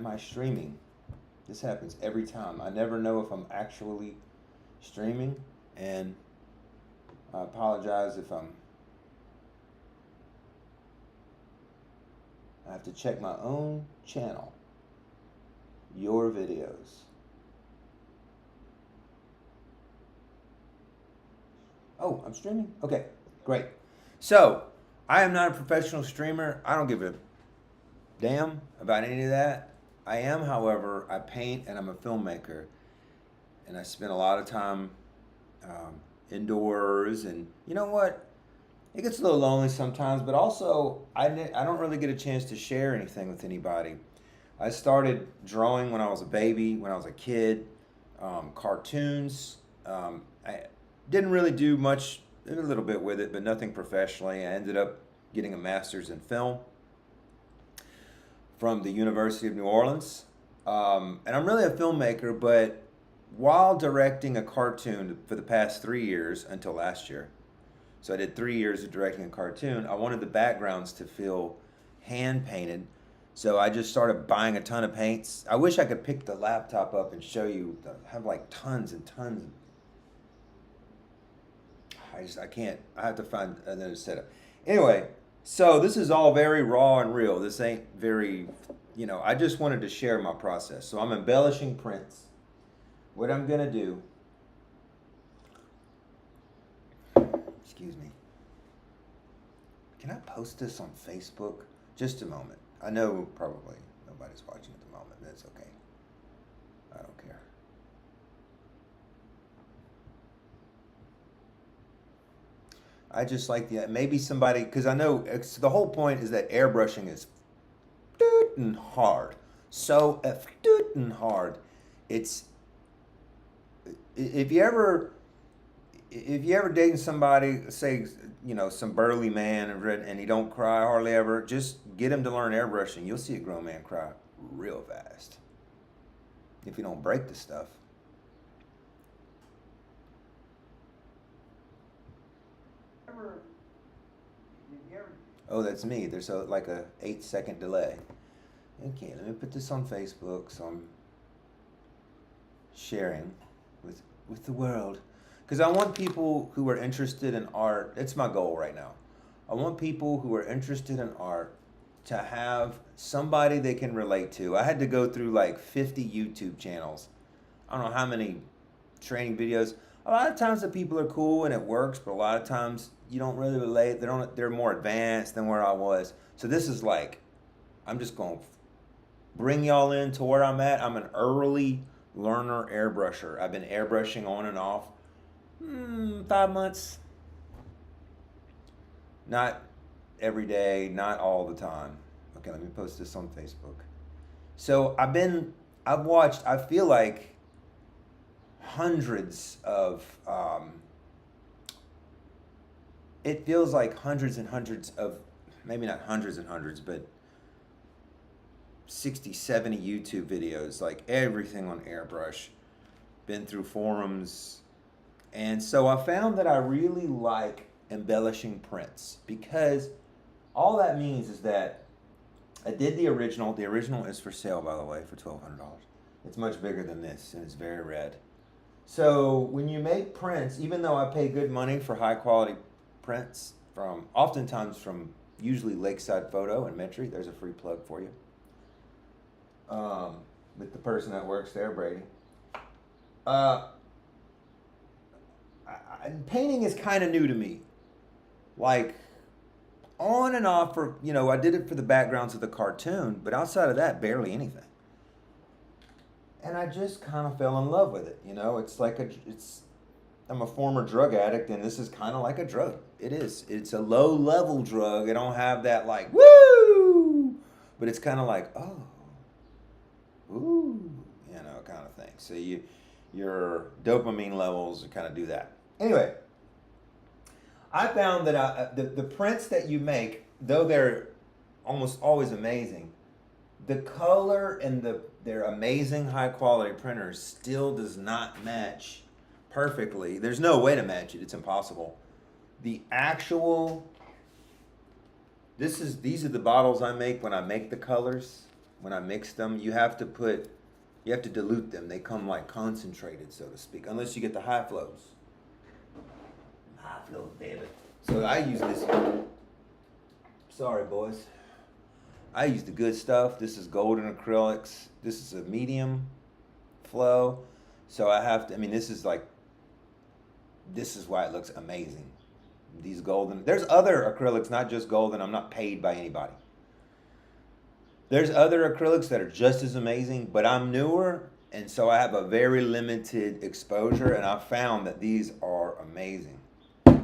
am I streaming? This happens every time. I never know if I'm actually streaming, and I apologize if I have to check my own channel. Your videos. Oh, I'm streaming? Okay, great. So, I am not a professional streamer. I don't give a damn about any of that. I am, however, I paint and I'm a filmmaker. And I spend a lot of time indoors. And you know what? It gets a little lonely sometimes, but also I don't really get a chance to share anything with anybody. I started drawing when I was a baby, when I was a kid, cartoons. I didn't really do much, a little bit with it, but nothing professionally. I ended up getting a master's in film from the University of New Orleans. And I'm really a filmmaker, but while directing a cartoon for the past 3 years until last year, so I did 3 years of directing a cartoon, I wanted the backgrounds to feel hand painted. So I just started buying a ton of paints. I wish I could pick the laptop up and show you. I have like tons and tons. I can't. I have to find another setup. Anyway, so this is all very raw and real. This ain't very, I just wanted to share my process. So I'm embellishing prints. What I'm going to do, excuse me. Can I post this on Facebook? Just a moment. I know probably nobody's watching at the moment. That's okay. I don't care. I just like maybe somebody, because I know the whole point is that airbrushing is f***ing hard. So f***ing hard. It's, if you ever dating somebody, say, some burly man and he don't cry hardly ever, just get him to learn airbrushing. You'll see a grown man cry real fast if you don't break the stuff. Oh, that's me. There's like a 8-second delay. Okay, let me put this on Facebook so I'm sharing with the world. Because I want people who are interested in art, it's my goal right now. I want people who are interested in art to have somebody they can relate to. I had to go through like 50 YouTube channels. I don't know how many training videos. A lot of times the people are cool and it works, but a lot of times you don't really relate. They're more advanced than where I was. So this is like, I'm just going to bring y'all into where I'm at. I'm an early learner airbrusher. I've been airbrushing on and off 5 months. Not every day, not all the time. Okay, let me post this on Facebook. So I've watched, I feel like hundreds of, it feels like hundreds and hundreds of, maybe not hundreds and hundreds, but 60, 70 YouTube videos, like everything on airbrush. Been through forums. And so I found that I really like embellishing prints, because all that means is that I did the original. The original is for sale, by the way, for $1,200. It's much bigger than this, and it's very red. So when you make prints, even though I pay good money for high quality prints, oftentimes from usually Lakeside Photo and Metri, there's a free plug for you, with the person that works there, Brady. Painting is kind of new to me. Like, on and off for, I did it for the backgrounds of the cartoon, but outside of that, barely anything. And I just kind of fell in love with it. It's like I'm a former drug addict, and this is kind of like a drug. It is. It's a low level drug. I don't have that like, woo! But it's kind of like, oh, ooh, kind of thing. So your dopamine levels kind of do that. Anyway, I found that the prints that you make, though they're almost always amazing, the color and their amazing high quality printers still does not match perfectly. There's no way to match it. It's impossible. The actual, these are the bottles I make when I make the colors. when I mix them, you have to dilute them. They come like concentrated, so to speak, unless you get the high flows. High flows, baby. So I use this. Sorry, boys. I use the good stuff. This is golden acrylics. This is a medium flow. So I have to, I mean, this is why it looks amazing. These golden, there's other acrylics, not just golden. I'm not paid by anybody. There's other acrylics that are just as amazing, but I'm newer, and so I have a very limited exposure, and I found that these are amazing.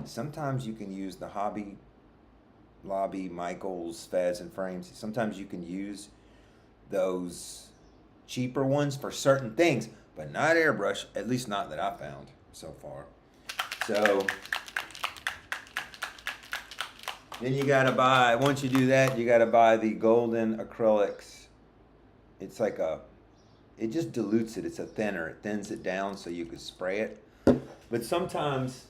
Sometimes you can use the Hobby Lobby, Michaels, Feds, and Frames. Sometimes you can use those cheaper ones for certain things, but not Airbrush, at least not that I found so far. So then you gotta buy, once you do that, you gotta buy the golden acrylics. It's like it just dilutes it. It's a thinner. It thins it down so you could spray it. But sometimes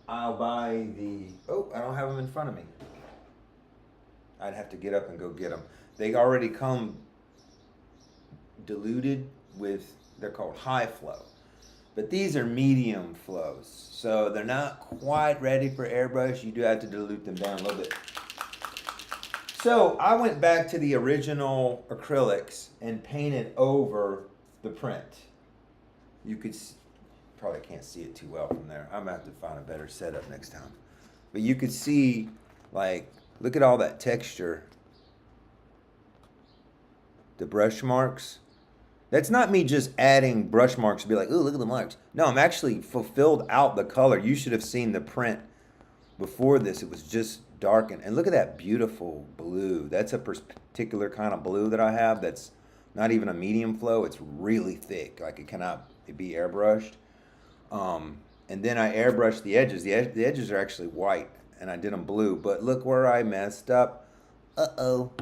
I'll buy I don't have them in front of me. I'd have to get up and go get them. They already come diluted with, they're called high flow. But these are medium flows. So they're not quite ready for airbrush. You do have to dilute them down a little bit. So I went back to the original acrylics and painted over the print. You could probably can't see it too well from there. I'm gonna have to find a better setup next time. But you could see, like, look at all that texture. The brush marks. That's not me just adding brush marks to be like, ooh, look at the marks. No, I'm actually fulfilled out the color. You should have seen the print before this. It was just darkened. And look at that beautiful blue. That's a particular kind of blue that I have that's not even a medium flow. It's really thick. Like it cannot be airbrushed. And then I airbrushed the edges. The edges are actually white, and I did them blue. But look where I messed up. Uh-oh.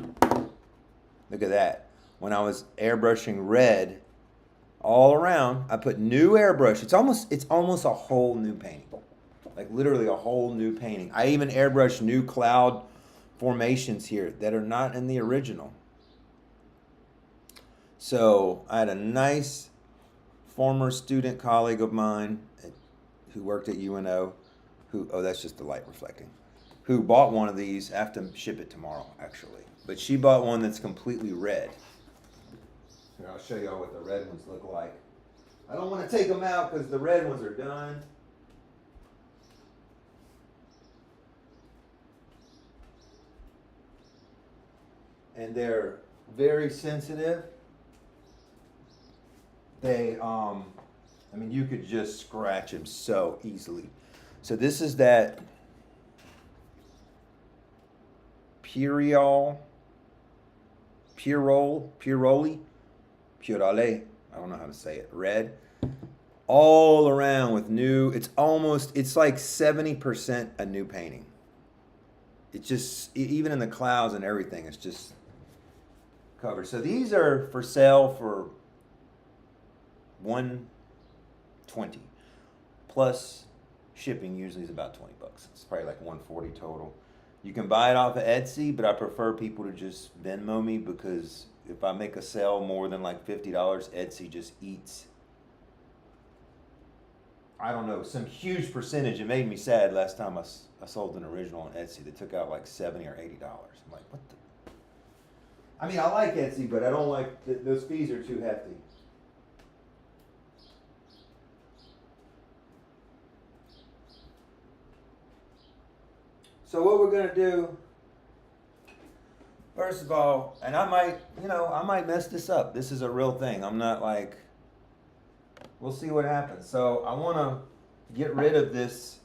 Look at that. When I was airbrushing red all around, I put new airbrush. It's almost a whole new painting. Like literally a whole new painting. I even airbrushed new cloud formations here that are not in the original. So I had a nice former student colleague of mine who worked at UNO, that's just the light reflecting, who bought one of these. I have to ship it tomorrow, actually. But she bought one that's completely red. Here, I'll show y'all what the red ones look like. I don't want to take them out because the red ones are done. And they're very sensitive. They, I mean, you could just scratch them so easily. So this is that Purole, I don't know how to say it, red, all around with new, it's like 70% a new painting. It's just, even in the clouds and everything, it's just covered. So these are for sale for $120 plus shipping. Usually is about $20. It's probably like $140 total. You can buy it off of Etsy, but I prefer people to just Venmo me because if I make a sale more than like $50, Etsy just eats, I don't know, some huge percentage. It made me sad last time I sold an original on Etsy. They took out like $70 or $80. I'm like, what the? I mean, I like Etsy, but I don't like, those fees are too hefty. So what we're going to do, first of all, and I might mess this up. This is a real thing. I'm not like, we'll see what happens. So I want to get rid of this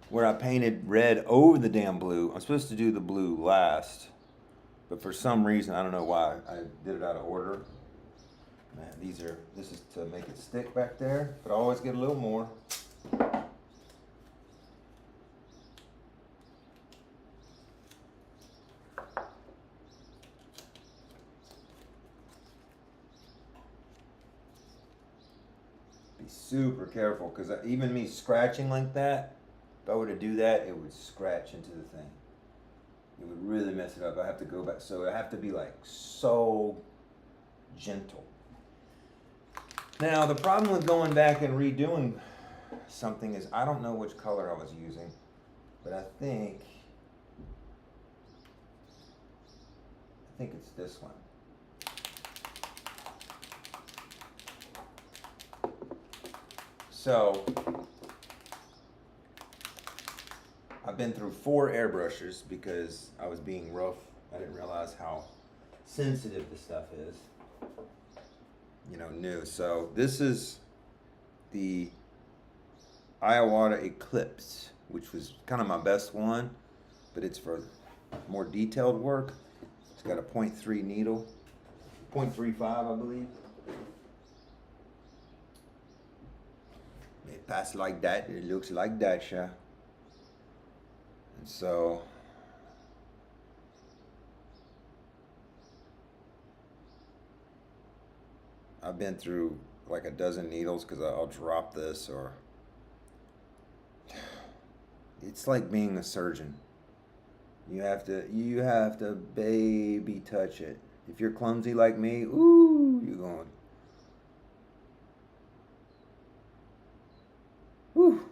where I painted red over the damn blue. I'm supposed to do the blue last, but for some reason, I don't know why, I did it out of order. Man, this is to make it stick back there, but I always get a little more. Super careful, because even me scratching like that, if I were to do that, it would scratch into the thing. it would really mess it up. I have to go back, so I have to be like so gentle. Now the problem with going back and redoing something is I don't know which color I was using, but I think it's this one. So I've been through 4 airbrushes because I was being rough. I didn't realize how sensitive the stuff is. You know, new. So this is the Iwata Eclipse, which was kind of my best one, but it's for more detailed work. It's got a 0.3 needle, 0.35 I believe. It passes like that, it looks like that, yeah. And so I've been through like a dozen needles because I'll drop this, or it's like being a surgeon. You have to baby touch it. If you're clumsy like me, ooh, you're going, whew,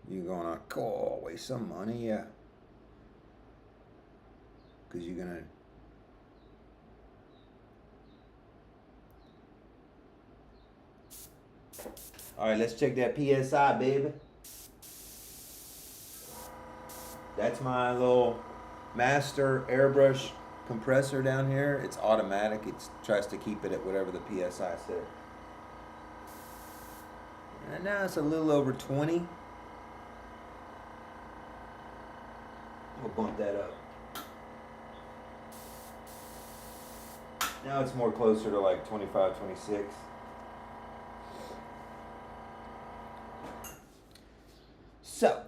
you're gonna go waste some money, yeah. Because you're gonna. All right, let's check that PSI, baby. That's my little master airbrush compressor down here. It's automatic. It tries to keep it at whatever the PSI said. And now it's a little over 20. We'll bump that up. Now it's more closer to like 25, 26. So,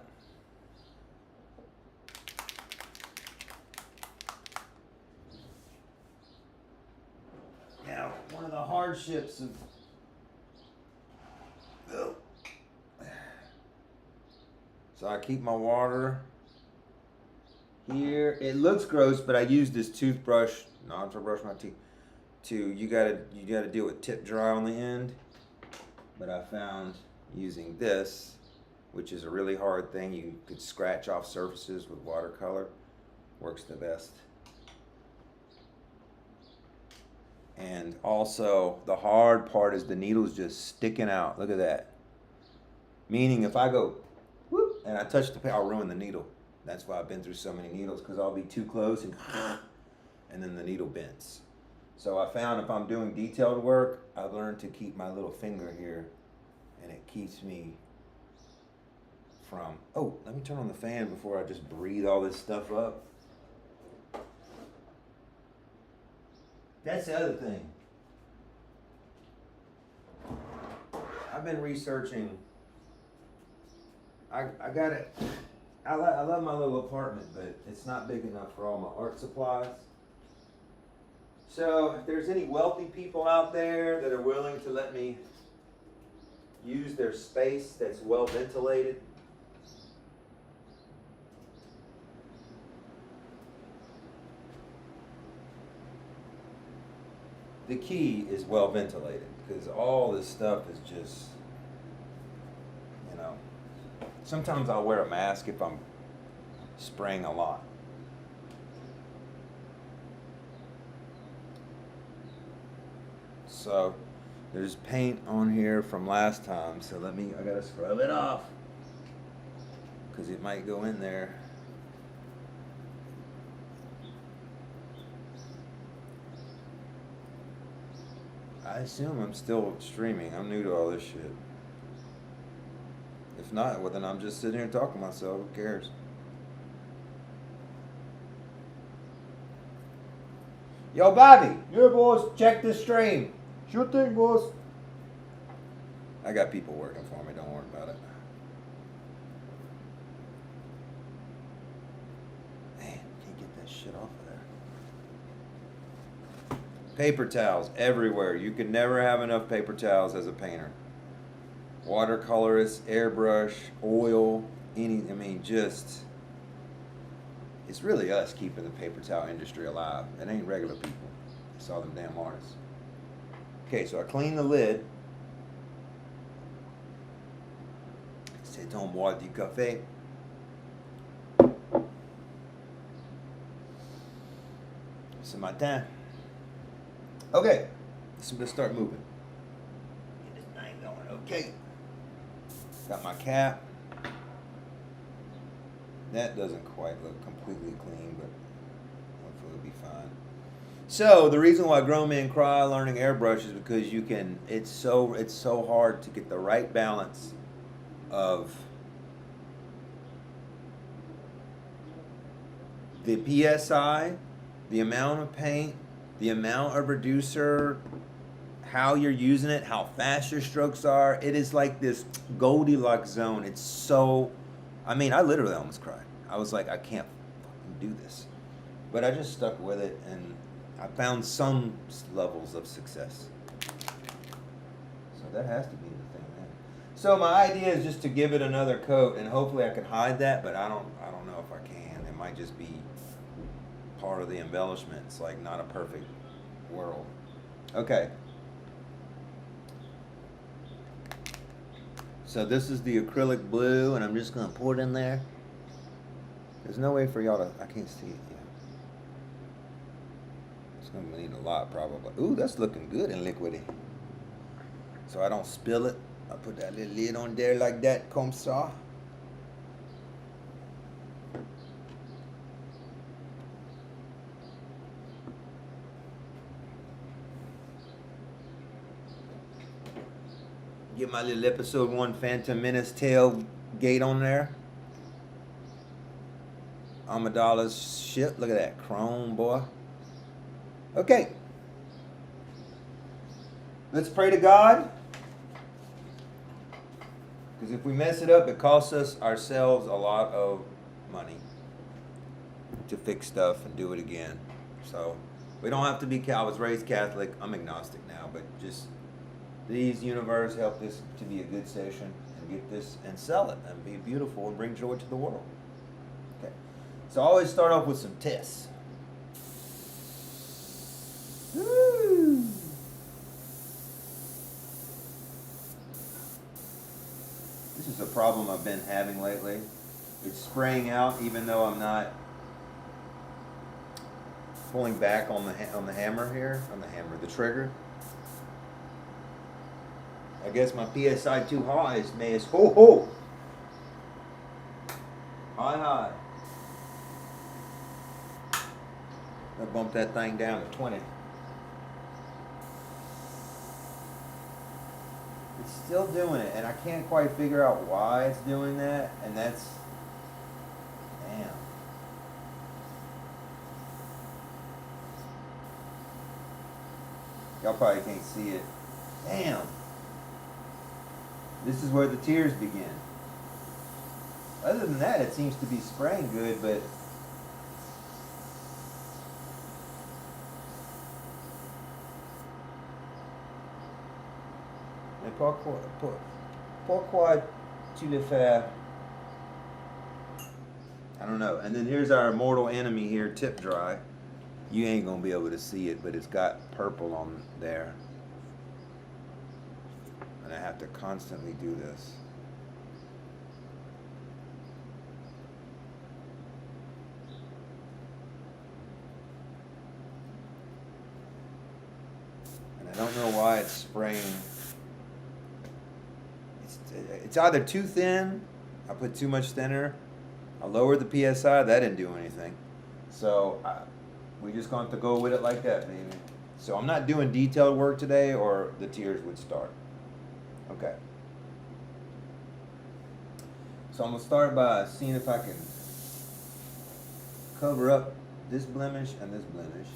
now one of the hardships of so I keep my water here. It looks gross, but I use this toothbrush, not to brush my teeth. You gotta deal with tip dry on the end. But I found using this, which is a really hard thing. You could scratch off surfaces with watercolor. Works the best. And also, the hard part is the needle's just sticking out. Look at that. Meaning if I go, whoop, and I touch the paper, I'll ruin the needle. That's why I've been through so many needles, because I'll be too close and then the needle bends. So I found if I'm doing detailed work, I've learned to keep my little finger here, and it keeps me from, oh, let me turn on the fan before I just breathe all this stuff up. That's the other thing. I've been researching. I got it. I love my little apartment, but it's not big enough for all my art supplies. So if there's any wealthy people out there that are willing to let me use their space that's well ventilated, the key is well ventilated, because all this stuff is just, you know, sometimes I'll wear a mask if I'm spraying a lot. So there's paint on here from last time, so I gotta scrub it off because it might go in there. I assume I'm still streaming. I'm new to all this shit. If not, well then I'm just sitting here talking to myself. Who cares? Yo, Bobby. Yeah, boss. Check the stream. Sure thing, boss. I got people working for me. Don't worry about it. Man, can't get that shit off of there. Paper towels everywhere. You could never have enough paper towels as a painter. Watercolorist, airbrush, oil, just It's really us keeping the paper towel industry alive. It ain't regular people. It's all them damn artists. Okay, so I clean the lid. C'est un boire du café. Ce matin. Okay, so let's start moving. Get this thing going. Okay. Got my cap. That doesn't quite look completely clean, but hopefully it'll be fine. So the reason why grown men cry learning airbrush is because you can. It's so hard to get the right balance of the PSI, the amount of paint, the amount of reducer, how you're using it, how fast your strokes are. It is like this Goldilocks zone. It's so, I mean, I literally almost cried. I was like, I can't fucking do this. But I just stuck with it, and I found some levels of success. So that has to be the thing, man. So my idea is just to give it another coat, and hopefully I can hide that, but I don't know if I can. It might just be part of the embellishment. It's like not a perfect world. Okay. So this is the acrylic blue, and I'm just gonna pour it in there. There's no way for y'all to, I can't see it yet. It's gonna need a lot probably. Ooh, that's looking good and liquidy. So I don't spill it. I put that little lid on there like that, comme ça. Get my little episode 1 Phantom Menace tailgate on there. Amidala's shit. Look at that chrome, boy. Okay. Let's pray to God. Because if we mess it up, it costs us ourselves a lot of money to fix stuff and do it again. So we don't have to be, I was raised Catholic. I'm agnostic now, but just please, universe, help this to be a good session and get this and sell it and be beautiful and bring joy to the world. Okay. So I always start off with some tests. Woo! This is a problem I've been having lately. It's spraying out even though I'm not pulling back on the hammer here, the trigger. I guess my PSI too high is ho ho. High. I bumped that thing down to 20. It's still doing it, and I can't quite figure out why it's doing that, and that's, damn. Y'all probably can't see it. Damn. This is where the tears begin. Other than that, it seems to be spraying good, but pourquoi tu le fais? I don't know. And then here's our mortal enemy here, tip dry. You ain't gonna be able to see it, but it's got purple on there. And I have to constantly do this. And I don't know why it's spraying. It's either too thin, I put too much thinner, I lowered the PSI, that didn't do anything. So we just going to have to go with it like that, baby. So I'm not doing detailed work today or the tears would start. Okay. So I'm going to start by seeing if I can cover up this blemish and this blemish.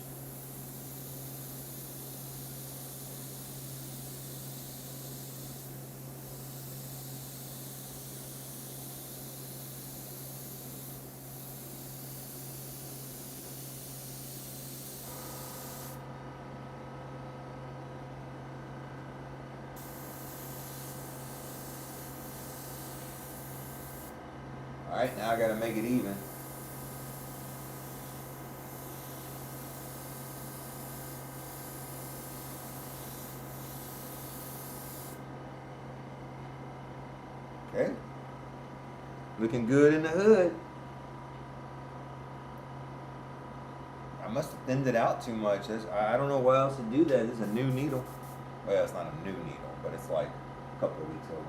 Alright, now I gotta make it even. Looking good in the hood. I must have thinned it out too much. I don't know why else to do that. This is a new needle. Well, it's not a new needle, but it's like a couple of weeks old.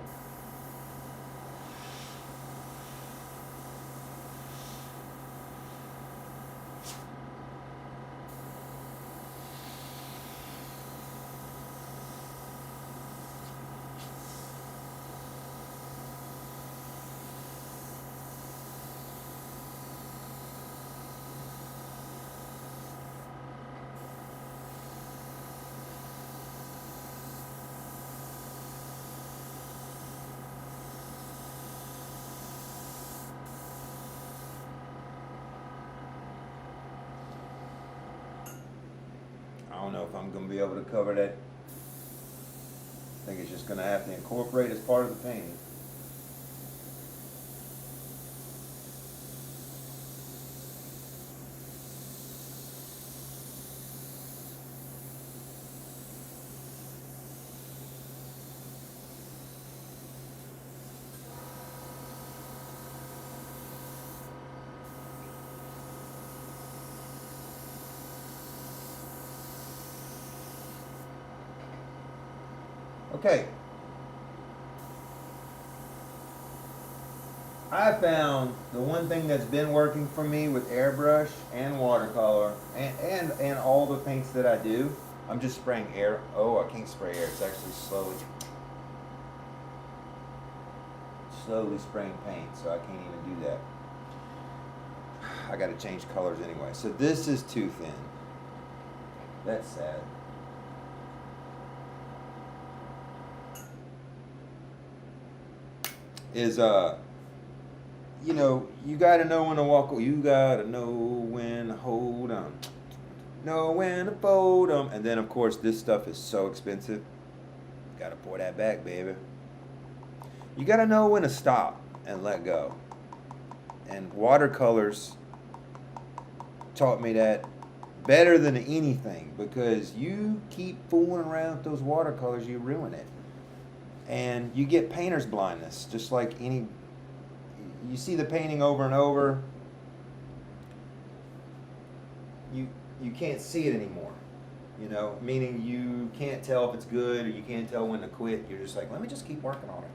I don't know if I'm going to be able to cover that. I think it's just going to have to incorporate as part of the painting. Okay. I found the one thing that's been working for me with airbrush and watercolor and all the paints that I do. I'm just spraying air. Oh, I can't spray air. It's actually slowly spraying paint, so I can't even do that. I got to change colors anyway. So this is too thin. That's sad. Is you know, you gotta know when to walk. You gotta know when to hold 'em, know when to fold 'em, and then of course this stuff is so expensive. Gotta pour that back, baby. You gotta know when to stop and let go. And watercolors taught me that better than anything, because you keep fooling around with those watercolors, you ruin it. And you get painter's blindness, just like any. You see the painting over and over. You can't see it anymore. You know, meaning you can't tell if it's good, or you can't tell when to quit. You're just like, let me just keep working on it,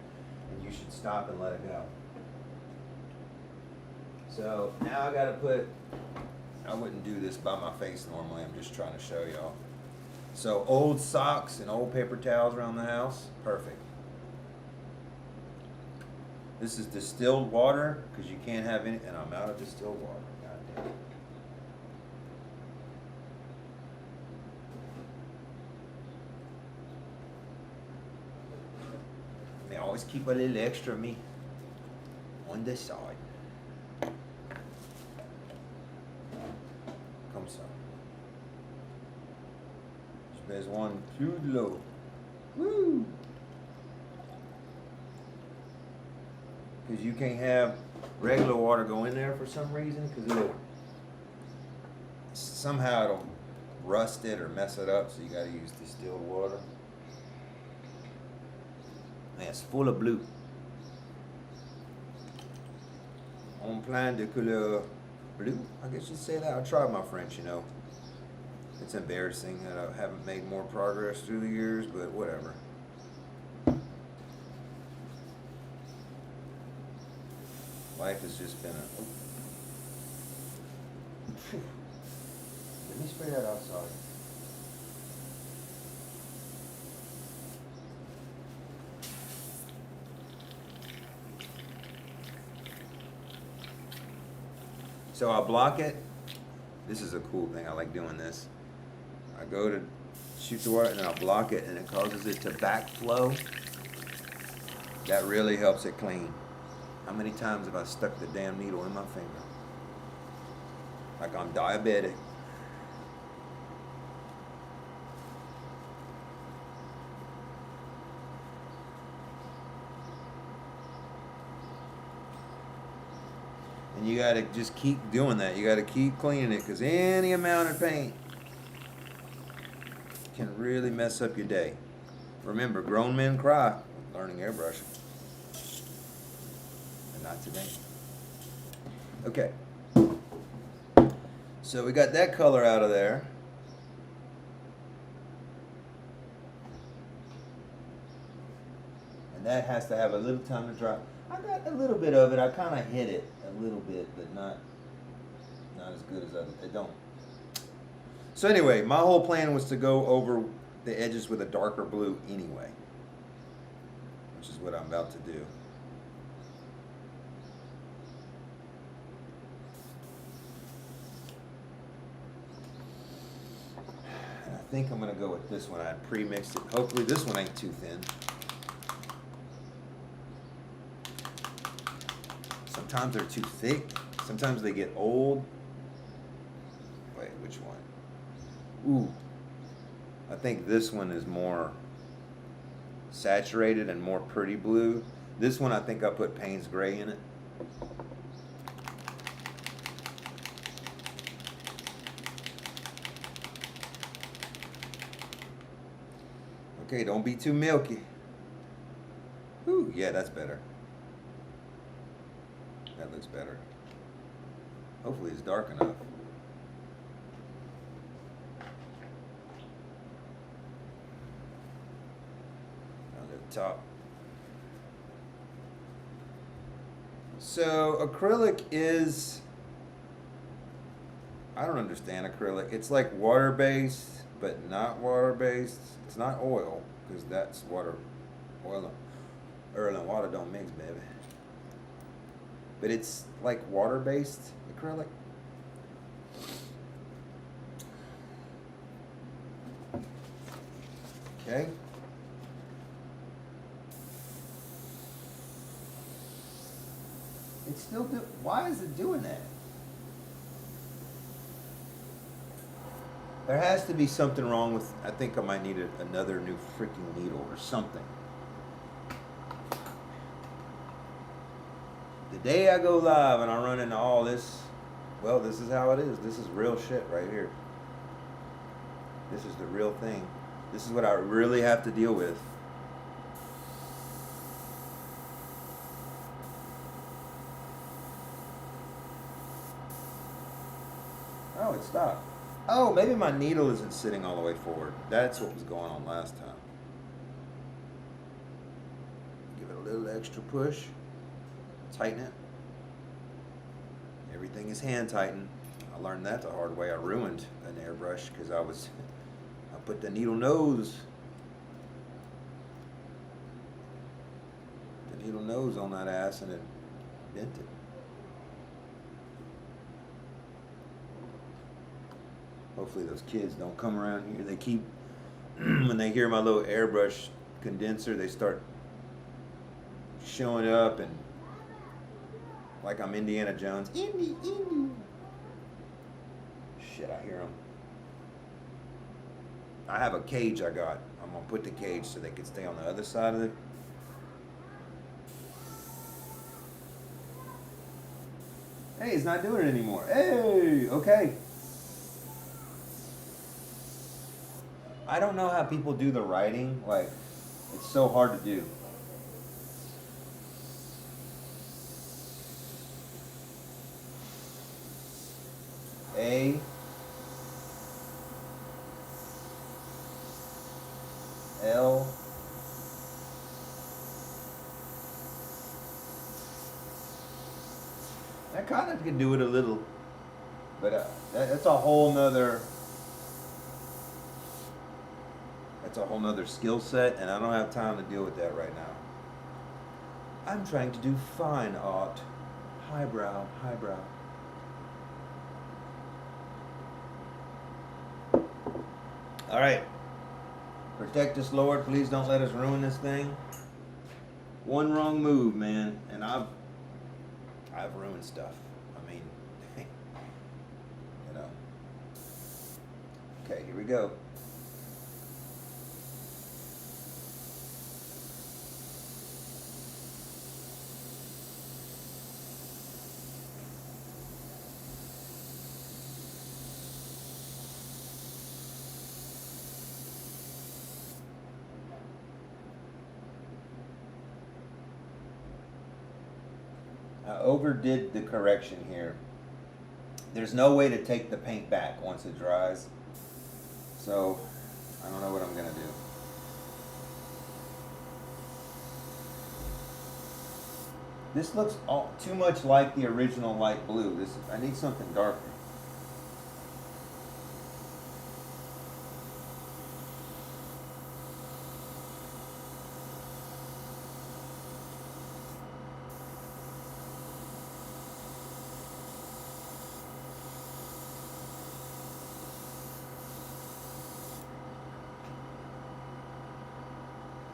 and you should stop and let it go. So now I gotta put. I wouldn't do this by my face normally. I'm just trying to show y'all. So old socks and old paper towels around the house, perfect. This is distilled water, because you can't have any, and I'm out of distilled water. God damn it. They always keep a little extra of me on this side. Come so. There's one too low. Woo! Because you can't have regular water go in there for some reason, because somehow it'll rust it or mess it up, so you got to use distilled water. And it's full of blue. On plein de couleur blue, I guess you'd say that. I tried my French, you know. It's embarrassing that I haven't made more progress through the years, but whatever. Life has just been a... Let me spray that outside. So I'll block it. This is a cool thing. I like doing this. I go to shoot the water and then I'll block it, and it causes it to backflow. That really helps it clean. How many times have I stuck the damn needle in my finger? Like I'm diabetic. And you gotta just keep doing that. You gotta keep cleaning it, because any amount of paint can really mess up your day. Remember, grown men cry learning airbrushing. And Not today. Okay. So we got that color out of there. And that has to have a little time to dry. I got a little bit of it. I kind of hit it a little bit, but not as good as others. They don't. So anyway, my whole plan was to go over the edges with a darker blue anyway, which is what I'm about to do. And I think I'm going to go with this one. I pre-mixed it. Hopefully this one ain't too thin. Sometimes they're too thick. Sometimes they get old. Wait, which one? Ooh. I think this one is more saturated and more pretty blue. This one I think I put Payne's Gray in it. Okay, don't be too milky. Ooh, yeah, that's better. That looks better. Hopefully it's dark enough. On the top. So acrylic is, I don't understand acrylic. It's like water-based, but not water-based. It's not oil, because that's water. Oil and water don't mix, baby. But it's like water-based acrylic. Okay. It's still why is it doing that? There has to be something wrong with, I think I might need another new freaking needle or something. The day I go live and I run into all this, well, this is how it is. This is real shit right here. This is the real thing. This is what I really have to deal with. Oh, it stopped. Oh, maybe my needle isn't sitting all the way forward. That's what was going on last time. Give it a little extra push. Tighten it. Everything is hand tightened. I learned that the hard way. I ruined an airbrush because I put the needle nose on that ass and it bent it. Hopefully those kids don't come around here. They keep, when they hear my little airbrush condenser, they start showing up and like I'm Indiana Jones. Indy. Shit, I hear them. I have a cage I got. I'm going to put the cage so they can stay on the other side of it. Hey, it's not doing it anymore. Hey, okay. I don't know how people do the writing. Like, it's so hard to do. A L I kind of can do it a little, but that's a whole nother skill set, and I don't have time to deal with that right now. I'm trying to do fine art, highbrow. All right, protect us, Lord. Please don't let us ruin this thing. One wrong move, man, and I've ruined stuff. I mean, you know. Okay, here we go. I overdid the correction here. There's no way to take the paint back once it dries. So, I don't know what I'm going to do. This looks too much like the original light blue. I need something darker.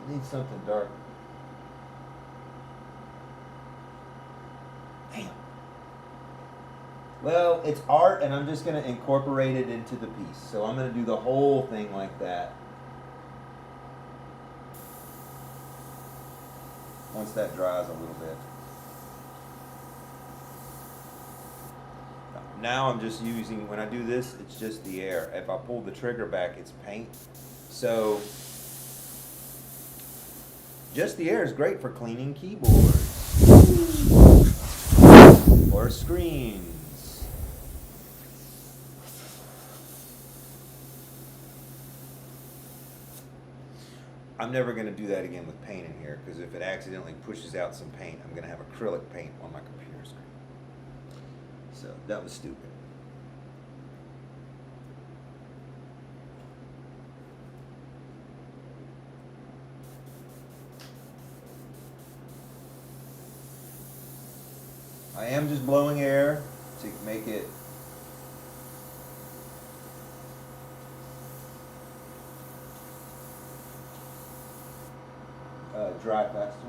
I need something darker. Damn. Well, it's art, and I'm just going to incorporate it into the piece. So I'm going to do the whole thing like that. Once that dries a little bit. Now I'm just using, when I do this, it's just the air. If I pull the trigger back, it's paint. So just the air is great for cleaning keyboards or screens. I'm never going to do that again with paint in here, because if it accidentally pushes out some paint, I'm going to have acrylic paint on my computer screen. So that was stupid. I am just blowing air to make it dry faster.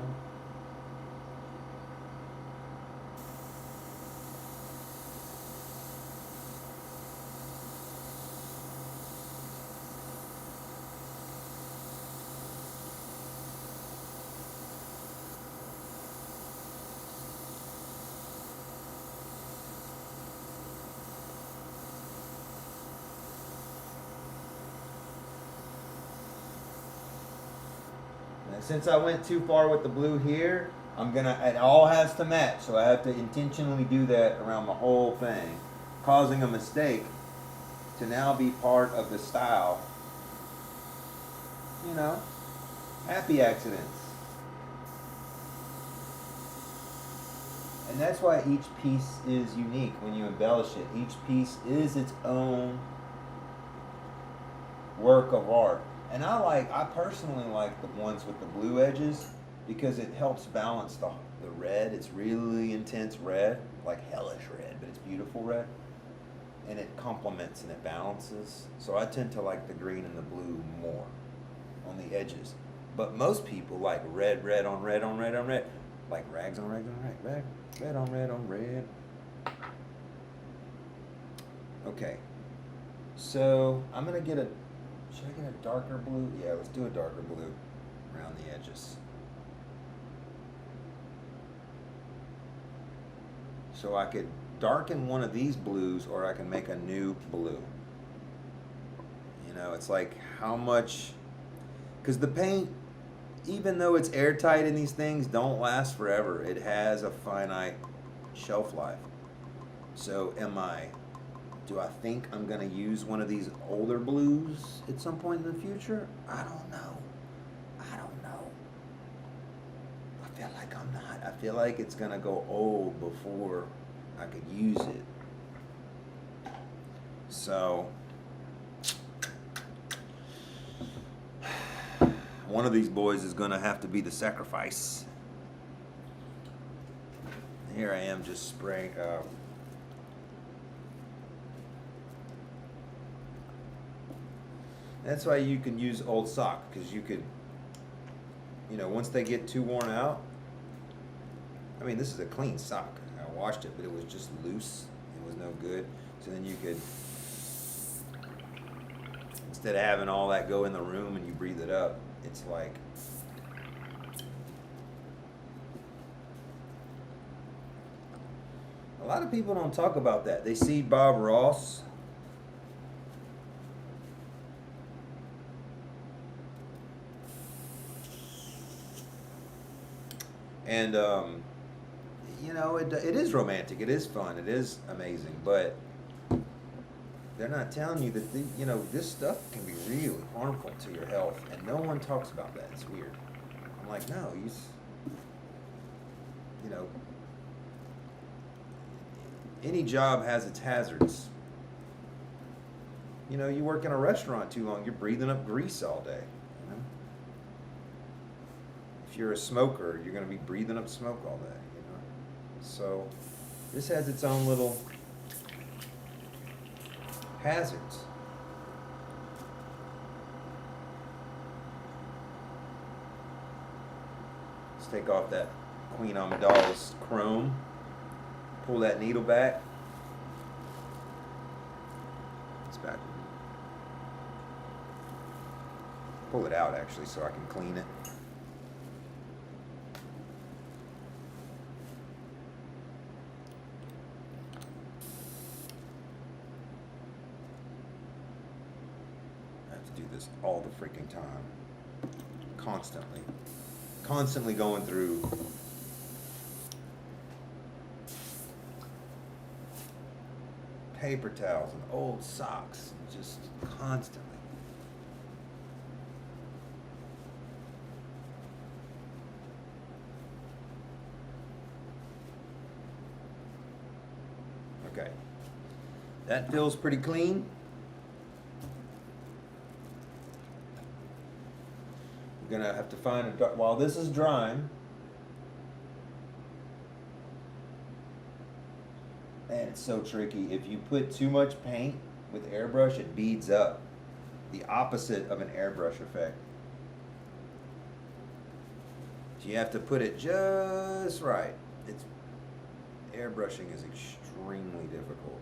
And since I went too far with the blue here, it all has to match, so I have to intentionally do that around the whole thing, causing a mistake to now be part of the style. You know, happy accidents. And that's why each piece is unique when you embellish it. Each piece is its own work of art. And I personally like the ones with the blue edges, because it helps balance the red. It's really intense red, like hellish red, but it's beautiful red. And it complements and it balances. So I tend to like the green and the blue more on the edges. But most people like red on red on red on red. Like rags on rags on red, red on red on red. Okay. So I'm going to get should I get a darker blue? Yeah, let's do a darker blue around the edges. So I could darken one of these blues, or I can make a new blue. You know, it's like how much, because the paint, even though it's airtight in these things, don't last forever. It has a finite shelf life. So do I think I'm going to use one of these older blues at some point in the future? I don't know. I feel like I'm not. I feel like it's going to go old before I could use it. So one of these boys is going to have to be the sacrifice. Here I am just spraying. That's why you can use old sock, because you could, once they get too worn out. I mean, this is a clean sock. I washed it, but it was just loose. It was no good. So then you could, instead of having all that go in the room and you breathe it up, it's like, a lot of people don't talk about that. They see Bob Ross. And, you know, it is romantic, it is fun, it is amazing, but they're not telling you that, you know, this stuff can be really harmful to your health, and no one talks about that. It's weird. I'm like, no, you know, any job has its hazards. You know, you work in a restaurant too long, you're breathing up grease all day. You know? If you're a smoker, you're going to be breathing up smoke all day. You know, so this has its own little hazards. Let's take off that Queen Amidala's chrome. Pull that needle back. It's back. Pull it out actually so I can clean it. I have to do this all the freaking time. Constantly. Constantly going through paper towels and old socks, just constantly. Okay, that feels pretty clean. We're gonna have to find a while this is drying. Man, it's so tricky. If you put too much paint with airbrush, it beads up. The opposite of an airbrush effect. So you have to put it just right. Airbrushing is extremely difficult.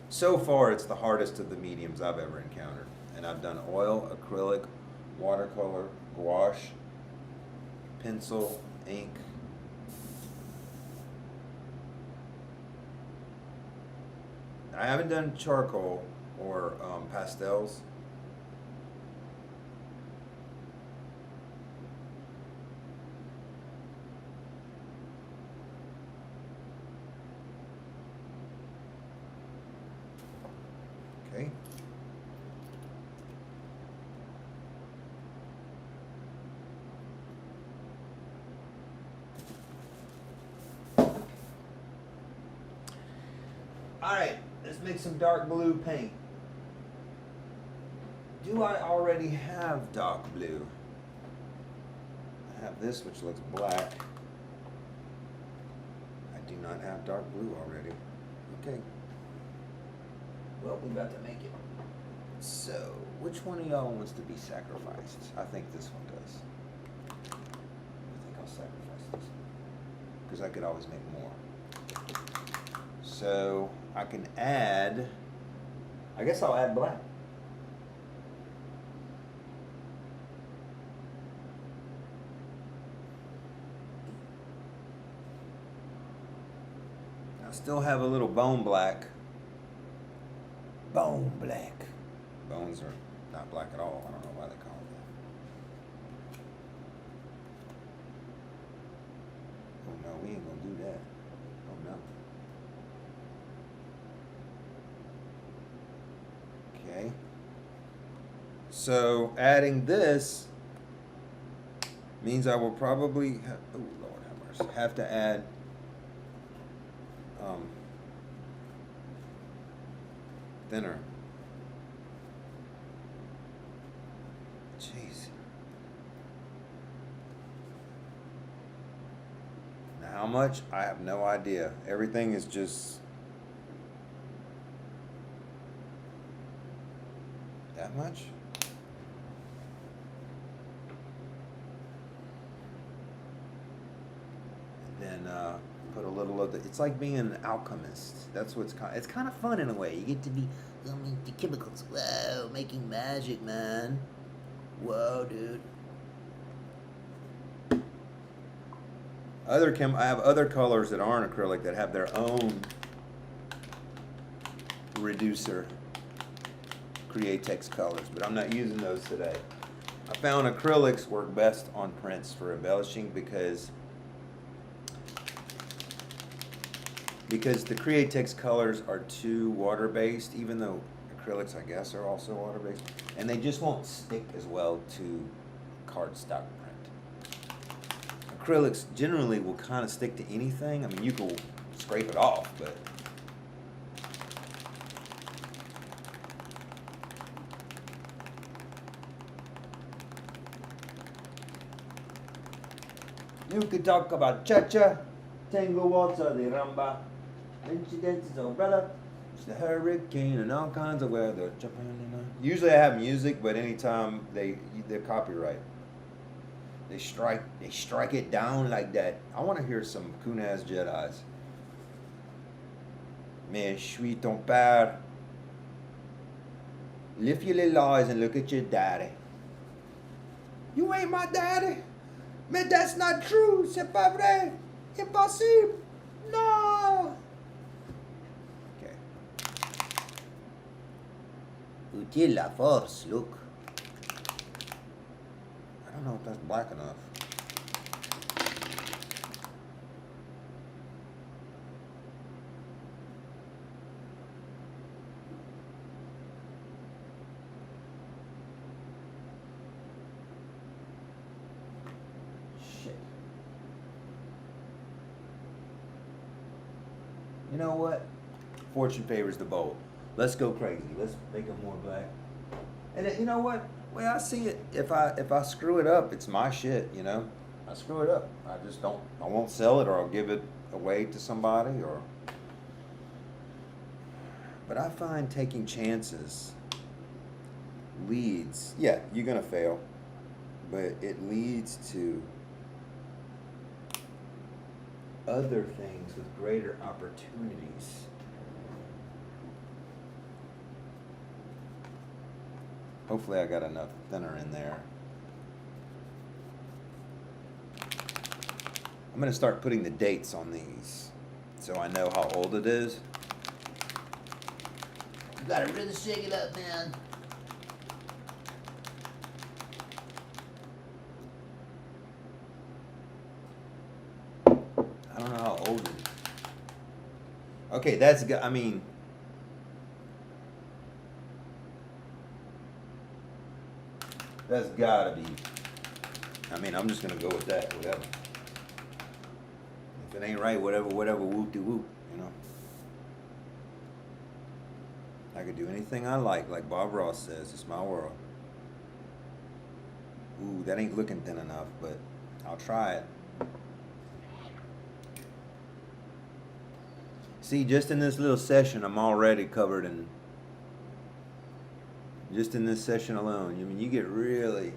So far, it's the hardest of the mediums I've ever encountered. And I've done oil, acrylic, watercolor, gouache, pencil, ink. I haven't done charcoal or pastels. Okay. All right. Let's make some dark blue paint. Do I already have dark blue? I have this, which looks black. I do not have dark blue already. Okay. Well, we're about to make it. So, which one of y'all wants to be sacrificed? I think this one does. I think I'll sacrifice this because I could always make more. So I can add, I guess I'll add black. I still have a little bone black. Bone black. Bones are not black at all. I don't know why they call it that. Oh no, we ain't gonna do that. Oh no. Okay, so adding this means I will probably have, oh Lord have mercy, have to add thinner. Jeez. Now how much? I have no idea. Everything is just that much? And then put a little of the, it's like being an alchemist. That's what's it's kind of fun in a way. You get to be, the chemicals. Whoa, making magic, man. Whoa, dude. I have other colors that aren't acrylic that have their own reducer. Createx colors, but I'm not using those today. I found acrylics work best on prints for embellishing because because the Createx colors are too water-based, even though acrylics, I guess, are also water-based, and they just won't stick as well to cardstock print. Acrylics generally will kind of stick to anything. I mean, you can scrape it off, but you could talk about cha-cha, tango waltz, the rumba, then she dances umbrella, it's the hurricane, and all kinds of weather. Usually I have music, but anytime they're copyright. They strike it down like that. I want to hear some Kunaz Jedis. Mais je suis ton père. Lift your little eyes and look at your daddy. You ain't my daddy. Mais that's not true. C'est pas vrai. Impossible. No. Okay. Utile la force, look. I don't know if that's black enough. Shit. You know what? Fortune favors the bold. Let's go crazy. Let's make it more black. And you know what? Way I see it, if I screw it up, it's my shit, you know. I screw it up. I won't sell it, or I'll give it away to somebody, or. But I find taking chances leads. Yeah, you're gonna fail, but it leads to other things with greater opportunities. Hopefully I got enough thinner in there. I'm going to start putting the dates on these so I know how old it is. You got to really shake it up, man. I don't know how old it is. Okay, that's good. I mean, that's gotta be. I mean, I'm just gonna go with that, whatever. If it ain't right, whatever, whoop de whoop, you know. I could do anything I like Bob Ross says, it's my world. Ooh, that ain't looking thin enough, but I'll try it. See, just in this little session, I'm already covered in. Just in this session alone, I mean, you get really.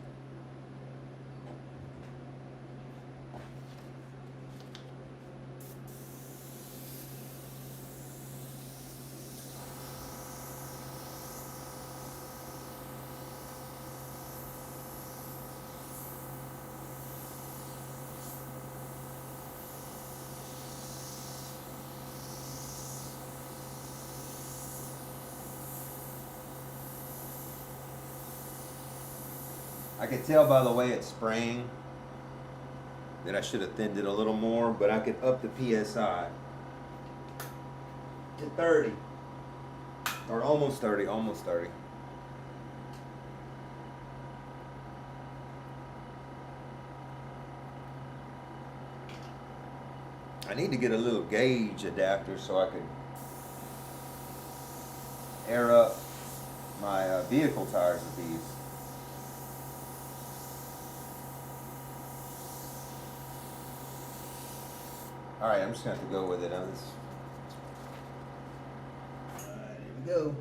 I could tell by the way it's spraying that I should have thinned it a little more, but I could up the PSI to 30. Or almost 30, almost 30. I need to get a little gauge adapter so I could air up my vehicle tires with these. Alright, I'm just going to have to go with it on this. Alright, here we go.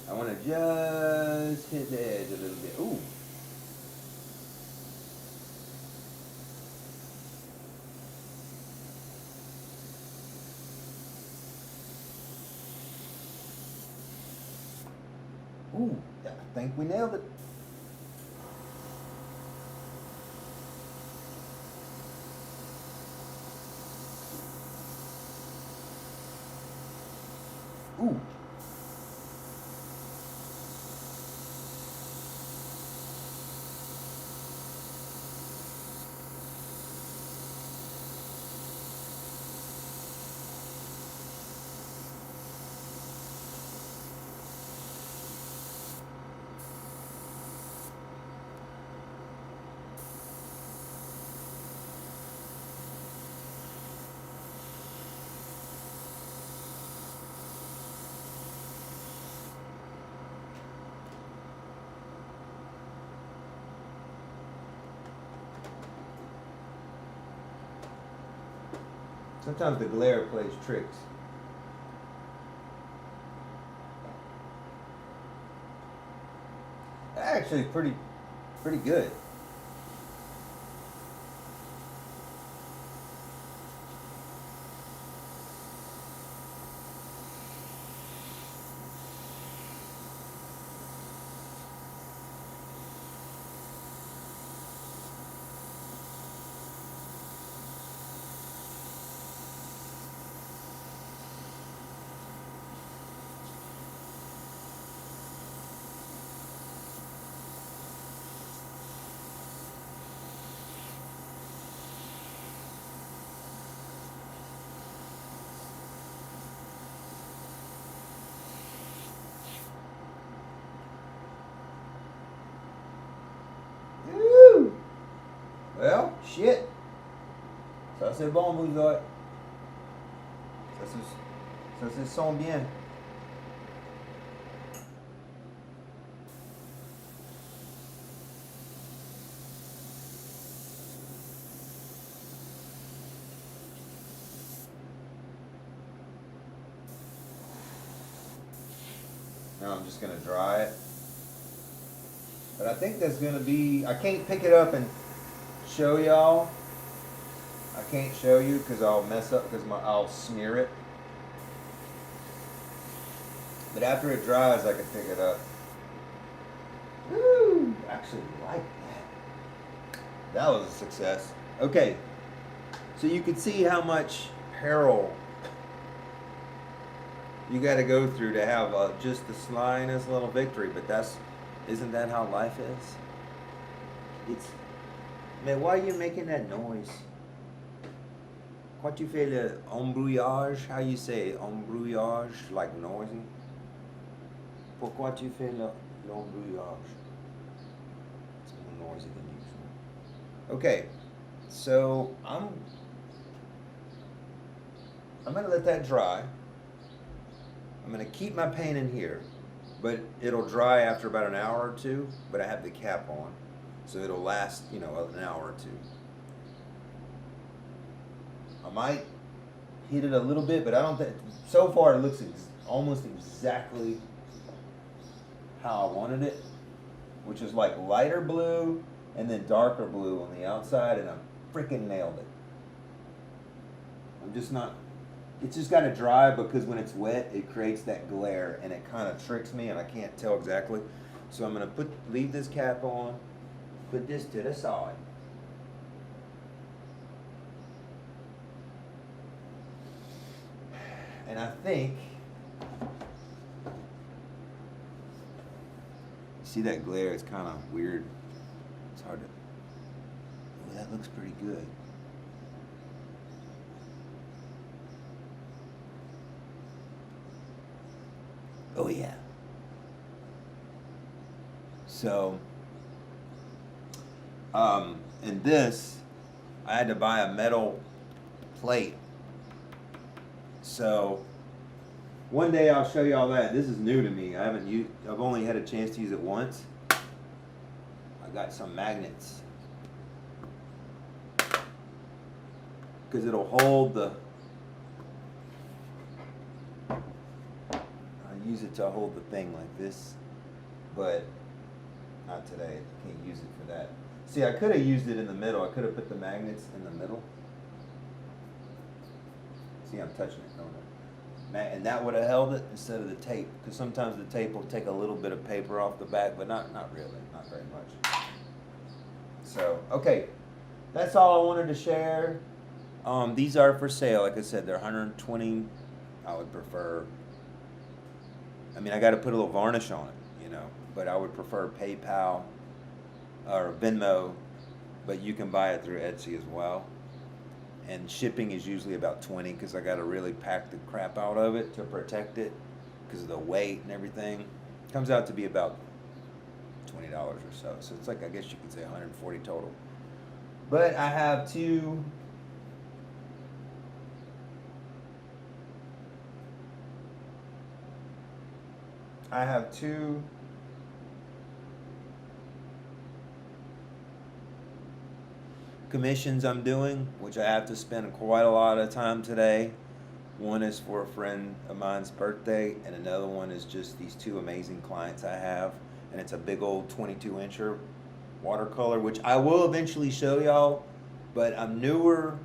I want to just hit the edge a little bit. Ooh. Ooh, I think we nailed it. Ooh. Sometimes the glare plays tricks. Actually, pretty good. Woo! Well, shit. Ça c'est bon, vous autres. Ça se sent bien. Now I'm just gonna dry it. But I think that's gonna be, I can't pick it up and show y'all. I can't show you because I'll mess up because I'll smear it. But after it dries, I can pick it up. Woo! Actually like that. That was a success. Okay. So you can see how much peril you got to go through to have just the slightest little victory. But isn't that how life is? Man, why are you making that noise? Quand tu fais le embrouillage, how you say embrouillage, like noisy? Pourquoi tu fais l'embrouillage? It's more noisy than usual. Okay, so I'm gonna let that dry. I'm gonna keep my paint in here, but it'll dry after about an hour or two. But I have the cap on, so it'll last, an hour or two. I might heat it a little bit, but I don't think. So far, it looks almost exactly how I wanted it, which is like lighter blue and then darker blue on the outside, and I freaking nailed it. I'm just not. It's just got to dry because when it's wet, it creates that glare, and it kind of tricks me, and I can't tell exactly. So I'm gonna leave this cap on, put this to the side. And I think, see that glare? It's kind of weird. It's hard to. Oh, that looks pretty good. Oh yeah. So, and this, I had to buy a metal plate. So, one day I'll show you all that. This is new to me. I've only had a chance to use it once. I got some magnets. Because it'll hold I use it to hold the thing like this, but not today. I can't use it for that. See, I could have used it in the middle. I could have put the magnets in the middle. See, I'm touching it, don't I? And that would have held it instead of the tape, because sometimes the tape will take a little bit of paper off the back, but not really, not very much. So, okay, that's all I wanted to share. These are for sale. Like I said, they're $120. I would prefer. I mean, I got to put a little varnish on it, but I would prefer PayPal or Venmo, but you can buy it through Etsy as well. And shipping is usually about $20 because I got to really pack the crap out of it to protect it because of the weight and everything. It comes out to be about $20 or so. So it's like, I guess you could say $140 total. But I have two. commissions I'm doing, which I have to spend quite a lot of time today. One is for a friend of mine's birthday, and another one is just these two amazing clients I have. And it's a big old 22-incher watercolor, which I will eventually show y'all, but I'm newer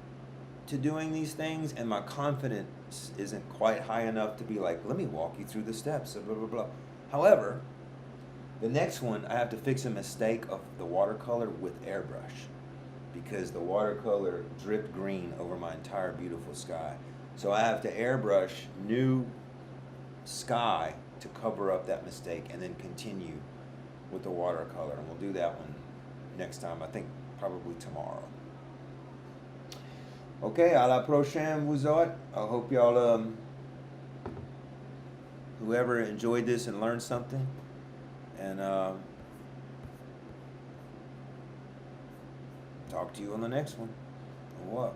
to doing these things, and my confidence isn't quite high enough to be like, let me walk you through the steps of blah, blah, blah. However, the next one, I have to fix a mistake of the watercolor with airbrush, because the watercolor dripped green over my entire beautiful sky. So I have to airbrush new sky to cover up that mistake, and then continue with the watercolor. And we'll do that one next time, I think probably tomorrow. Okay, à la prochaine, vous autres. I hope y'all, whoever enjoyed this and learned something. And talk to you on the next one. Or what?